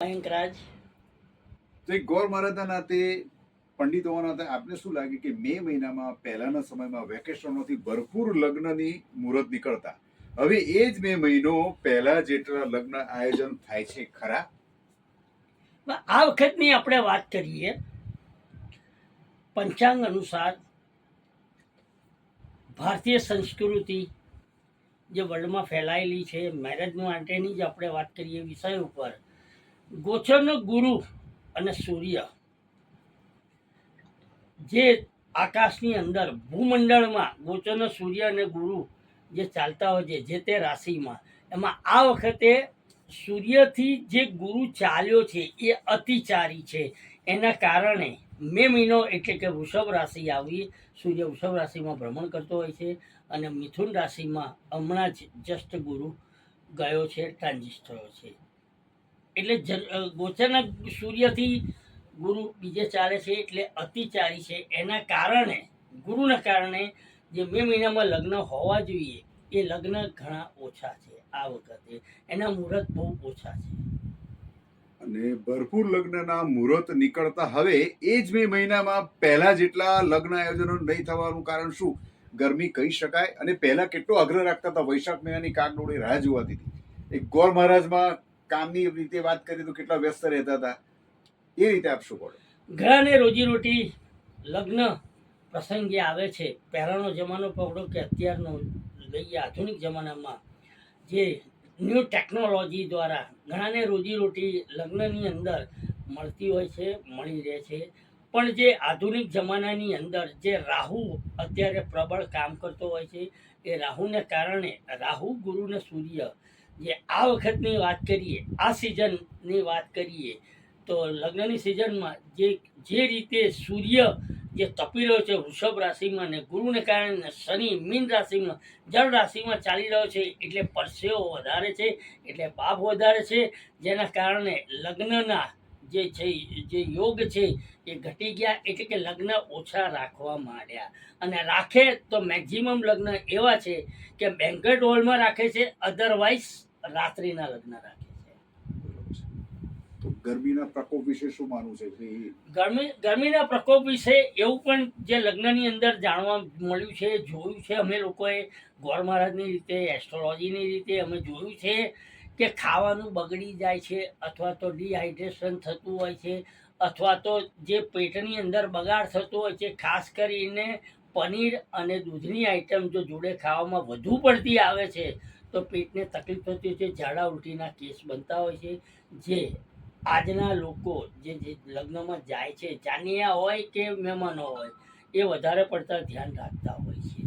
મયંકરાજ તો એક ગોર મહારાજના નાતે પંડિત હોવાના નાતે આપને શું લાગે કે મે મહિનામાં પહેલાના સમયમાં વેકેશનોથી ભરપૂર લગ્નની મુહૂર્ત નીકળતા, હવે એ જ મે મહિનો પહેલા જેટલા લગ્ન આયોજન થાય છે ખરા? આ વખતની આપણે વાત કરીએ પંચાંગ અનુસાર ભારતીય સંસ્કૃતિ જે વર્લ્ડમાં ફેલાયેલી છે મેરેજ માટેની જ આપણે વાત કરીએ વિષય ઉપર. ગોચરનો ગુરુ અને સૂર્ય જે આકાશની અંદર ભૂમંડળમાં ગોચરનો સૂર્ય અને ગુરુ જે ચાલતા હોય છે જે તે રાશિમાં, એમાં આ વખતે સૂર્યથી જે ગુરુ ચાલ્યો છે એ અતિચારી છે. એના કારણે મે મહિનો એટલે કે વૃષભ રાશિ આવી, સૂર્ય વૃષભ રાશિમાં ભ્રમણ કરતો હોય છે અને મિથુન રાશિમાં હમણાં જ જસ્ટ ગુરુ ગયો છે, ટ્રાન્ઝિટ થયો છે. એટલે ગોચરના સૂર્યથી ગુરુ બીજે ચાલે છે એટલે અતિચારી છે. એના કારણે ગુરુના કારણે જે મે મહિનામાં લગ્ન હોવા જોઈએ એ લગ્ન ઘણા ઓછા છે આ વખતે, એના મુહૂર્ત બહુ ઓછા છે. અને ભરપૂર લગ્નના મુહૂર્ત નીકળતા હવે એ જ મે મહિનામાં પહેલા જેટલા લગ્ન આયોજનો નહીં થવાનું કારણ શું? ગરમી કહી શકાય? અને પહેલા કેટલો આગ્રહ રાખતા હતા, વૈશાખ મહિનાની કાગડોળી રાહ જોવાતી હતી. એક ગોર મહારાજમાં કામની રીતે વાત કરીએ તો કેટલા વ્યસ્ત રહેતા હતા, એ રીતે આપ શું કહો? ઘણાને રોજીરોટી લગ્ન પ્રસંગે આવે છે. પહેલાનો જમાનો પકડો કે અત્યારનો લઈએ આધુનિક જમાનામાં, જે ન્યૂ ટેકનોલોજી દ્વારા ઘણાને રોજીરોટી લગ્નની અંદર મળતી હોય છે, મળી રહે છે. પણ જે આધુનિક જમાનાની અંદર જે રાહુ અત્યારે પ્રબળ કામ કરતો હોય છે, એ રાહુને કારણે રાહુ ગુરુ ને સૂર્ય જે આ વખતની વાત કરીએ, આ સિઝનની વાત કરીએ તો લગ્નની સિઝનમાં જે રીતે સૂર્ય જે તપી રહ્યો છે વૃષભ રાશિમાં ને ગુરુને કારણે શનિ મીન રાશિમાં જળ રાશિમાં ચાલી રહ્યો છે, એટલે પરસેવો વધારે છે, એટલે પાપ વધારે છે. જેના કારણે લગ્નના જે છે જે યોગ છે એ ઘટી ગયા, એટલે કે લગ્ન ઓછા રાખવા માંડ્યા. અને રાખે તો મેક્ઝિમમ લગ્ન એવા છે કે બેન્ક્વેટ હોલમાં રાખે છે, અધરવાઇઝ રાત્રિના લગ્ન રાખે છે. તો ગરમીના પ્રકોપ વિશે શું માનવું છે? ગરમીના પ્રકોપ વિશે એવું પણ જે લગ્નની અંદર જાણવા મળ્યું છે, જોયું છે અમે લોકોએ ગોર મહારાજની રીતે, એસ્ટ્રોલોજીની રીતે અમે જોયું છે કે ખાવાનું બગડી જાય છે, અથવા તો ડિહાઇડ્રેશન થતું હોય છે, અથવા તો જે પેટની અંદર બગાડ થતો હોય છે. ખાસ કરીને પનીર અને દૂધની આઈટમ જો જોડે ખાવામાં વધુ પડતી આવે છે તો પેટને તકલીફ થતી હોય છે, ઝાડા ઉલટીના કેસ બનતા હોય છે. જે આજના લોકો જે લગ્નમાં જાય છે, જાનિયા હોય કે મહેમાનો હોય, એ વધારે પડતા ધ્યાન રાખતા હોય છે.